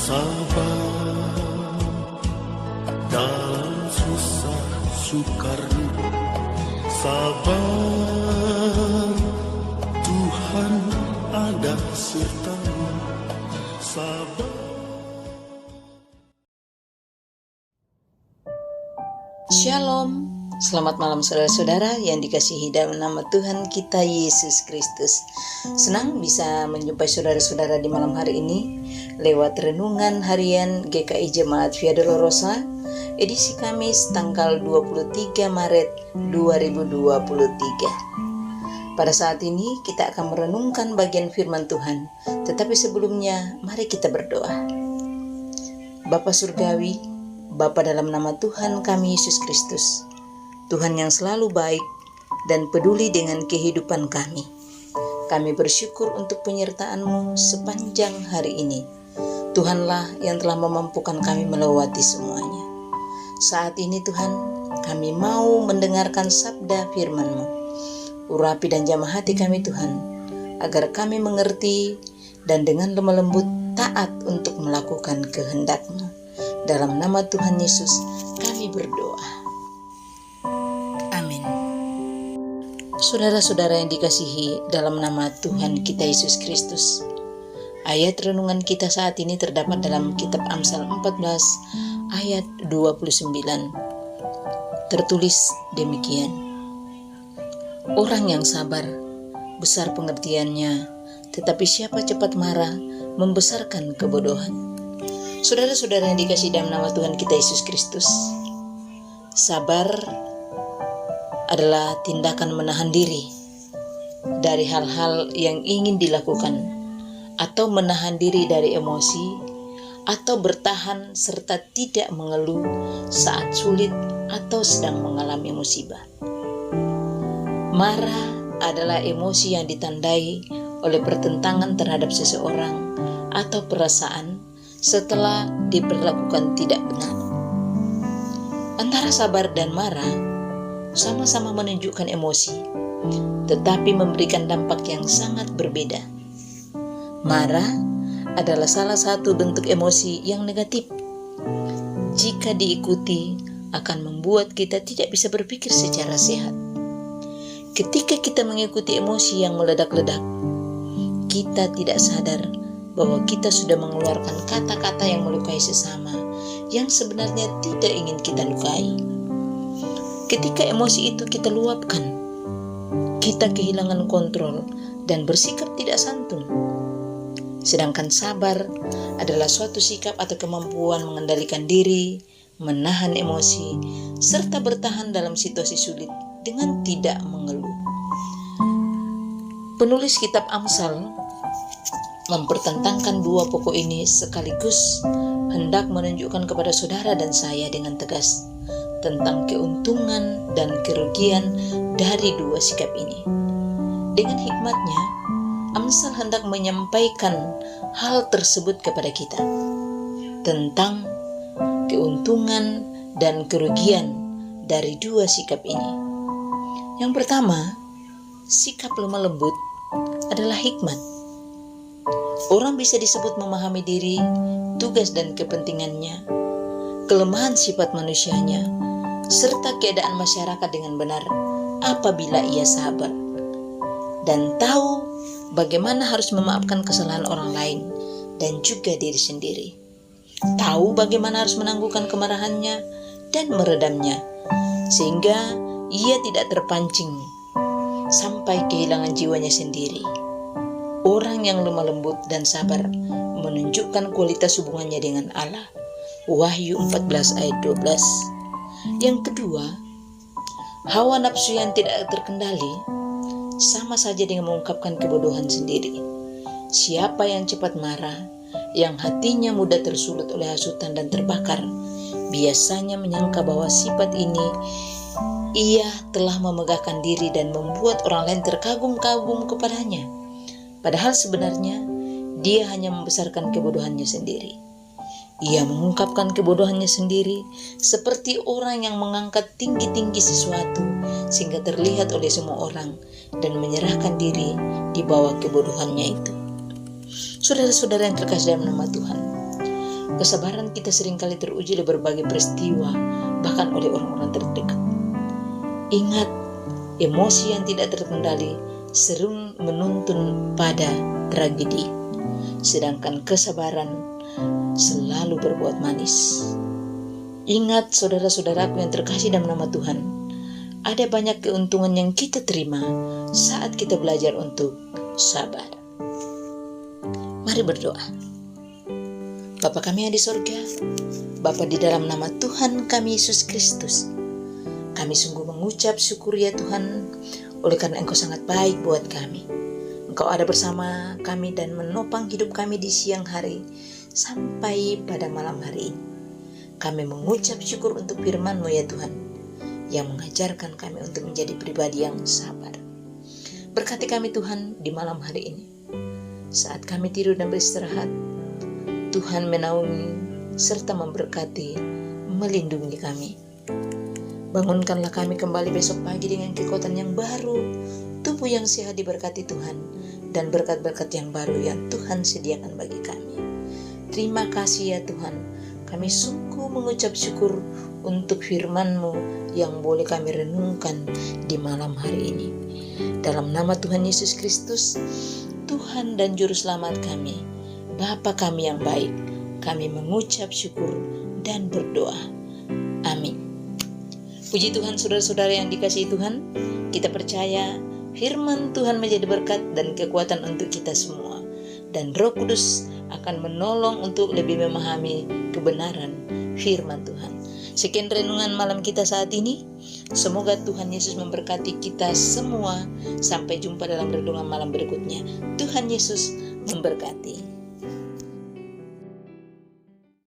Sabar dalam susah sukar, sabar, Tuhan ada sertamu. Sabar. Shalom, selamat malam saudara-saudara yang dikasihi dalam nama Tuhan kita Yesus Kristus. Senang bisa menjumpai saudara-saudara di malam hari ini lewat renungan harian GKI Jemaat Via Dolorosa, edisi Kamis tanggal 23 Maret 2023. Pada saat ini kita akan merenungkan bagian firman Tuhan, tetapi sebelumnya mari kita berdoa. Bapa Surgawi, Bapa dalam nama Tuhan kami Yesus Kristus, Tuhan yang selalu baik dan peduli dengan kehidupan kami. Kami bersyukur untuk penyertaan-Mu sepanjang hari ini. Tuhanlah yang telah memampukan kami melewati semuanya. Saat ini Tuhan, kami mau mendengarkan sabda firman-Mu. Urapi dan jamah hati kami Tuhan, agar kami mengerti dan dengan lemah lembut taat untuk melakukan kehendak-Mu. Dalam nama Tuhan Yesus kami berdoa. Amin. Saudara-saudara yang dikasihi dalam nama Tuhan kita Yesus Kristus, ayat renungan kita saat ini terdapat dalam kitab Amsal 14 ayat 29. Tertulis demikian: orang yang sabar besar pengertiannya, tetapi siapa cepat marah membesarkan kebodohan. Saudara-saudara yang dikasihi dalam nama Tuhan kita Yesus Kristus, sabar adalah tindakan menahan diri dari hal-hal yang ingin dilakukan, atau menahan diri dari emosi, atau bertahan serta tidak mengeluh saat sulit atau sedang mengalami musibah. Marah adalah emosi yang ditandai oleh pertentangan terhadap seseorang atau perasaan setelah diperlakukan tidak benar. Antara sabar dan marah sama-sama menunjukkan emosi, tetapi memberikan dampak yang sangat berbeda. Marah adalah salah satu bentuk emosi yang negatif. Jika diikuti, akan membuat kita tidak bisa berpikir secara sehat. Ketika kita mengikuti emosi yang meledak-ledak, kita tidak sadar bahwa kita sudah mengeluarkan kata-kata yang melukai sesama yang sebenarnya tidak ingin kita lukai. Ketika emosi itu kita luapkan, kita kehilangan kontrol dan bersikap tidak santun. Sedangkan sabar adalah suatu sikap atau kemampuan mengendalikan diri, menahan emosi, serta bertahan dalam situasi sulit dengan tidak mengeluh. Penulis kitab Amsal mempertentangkan dua pokok ini sekaligus hendak menunjukkan kepada saudara dan saya dengan tegas tentang keuntungan dan kerugian dari dua sikap ini. Dengan hikmatnya, Amsal hendak menyampaikan hal tersebut kepada kita tentang keuntungan dan kerugian dari dua sikap ini. Yang pertama, sikap lemah lembut adalah hikmat. Orang bisa disebut memahami diri, tugas dan kepentingannya, kelemahan sifat manusianya, serta keadaan masyarakat dengan benar apabila ia sabar dan tahu bagaimana harus memaafkan kesalahan orang lain dan juga diri sendiri. Tahu bagaimana harus menangguhkan kemarahannya dan meredamnya, sehingga ia tidak terpancing sampai kehilangan jiwanya sendiri. Orang yang lemah lembut dan sabar menunjukkan kualitas hubungannya dengan Allah. Wahyu 14 ayat 12. Yang kedua, hawa nafsu yang tidak terkendali sama saja dengan mengungkapkan kebodohan sendiri. Siapa yang cepat marah, yang hatinya mudah tersulut oleh hasutan dan terbakar, biasanya menyangka bahwa sifat ini ia telah memegahkan diri dan membuat orang lain terkagum-kagum kepadanya. Padahal sebenarnya dia hanya membesarkan kebodohannya sendiri. Ia mengungkapkan kebodohannya sendiri seperti orang yang mengangkat tinggi-tinggi sesuatu sehingga terlihat oleh semua orang dan menyerahkan diri di bawah kebodohannya itu. Saudara-saudara yang terkasih dalam nama Tuhan, Kesabaran kita seringkali teruji oleh berbagai peristiwa, bahkan oleh orang-orang terdekat. Ingat, emosi yang tidak terkendali sering menuntun pada tragedi, sedangkan kesabaran selalu berbuat manis. Ingat, saudara-saudaraku yang terkasih dalam nama Tuhan, ada banyak keuntungan yang kita terima saat kita belajar untuk sabar. Mari berdoa. Bapa kami yang di sorga, Bapa, di dalam nama Tuhan kami Yesus Kristus, kami sungguh mengucap syukur ya Tuhan, oleh karena Engkau sangat baik buat kami. Engkau ada bersama kami dan menopang hidup kami di siang hari sampai pada malam hari ini. Kami mengucap syukur untuk firman-Mu ya Tuhan, yang mengajarkan kami untuk menjadi pribadi yang sabar. Berkati kami Tuhan di malam hari ini. Saat kami tidur dan beristirahat, Tuhan menaungi serta memberkati, melindungi kami. Bangunkanlah kami kembali besok pagi dengan kekuatan yang baru, tubuh yang sehat diberkati Tuhan, dan berkat-berkat yang baru yang Tuhan sediakan bagi kami. Terima kasih ya Tuhan. Kami sungguh mengucap syukur untuk firman-Mu yang boleh kami renungkan di malam hari ini. Dalam nama Tuhan Yesus Kristus, Tuhan dan Juru Selamat kami, Bapa kami yang baik, kami mengucap syukur dan berdoa. Amin. Puji Tuhan, saudara-saudara yang dikasihi Tuhan, kita percaya firman Tuhan menjadi berkat dan kekuatan untuk kita semua. Dan Roh Kudus akan menolong untuk lebih memahami kebenaran firman Tuhan. Sekian renungan malam kita saat ini. Semoga Tuhan Yesus memberkati kita semua. Sampai jumpa dalam renungan malam berikutnya. Tuhan Yesus memberkati.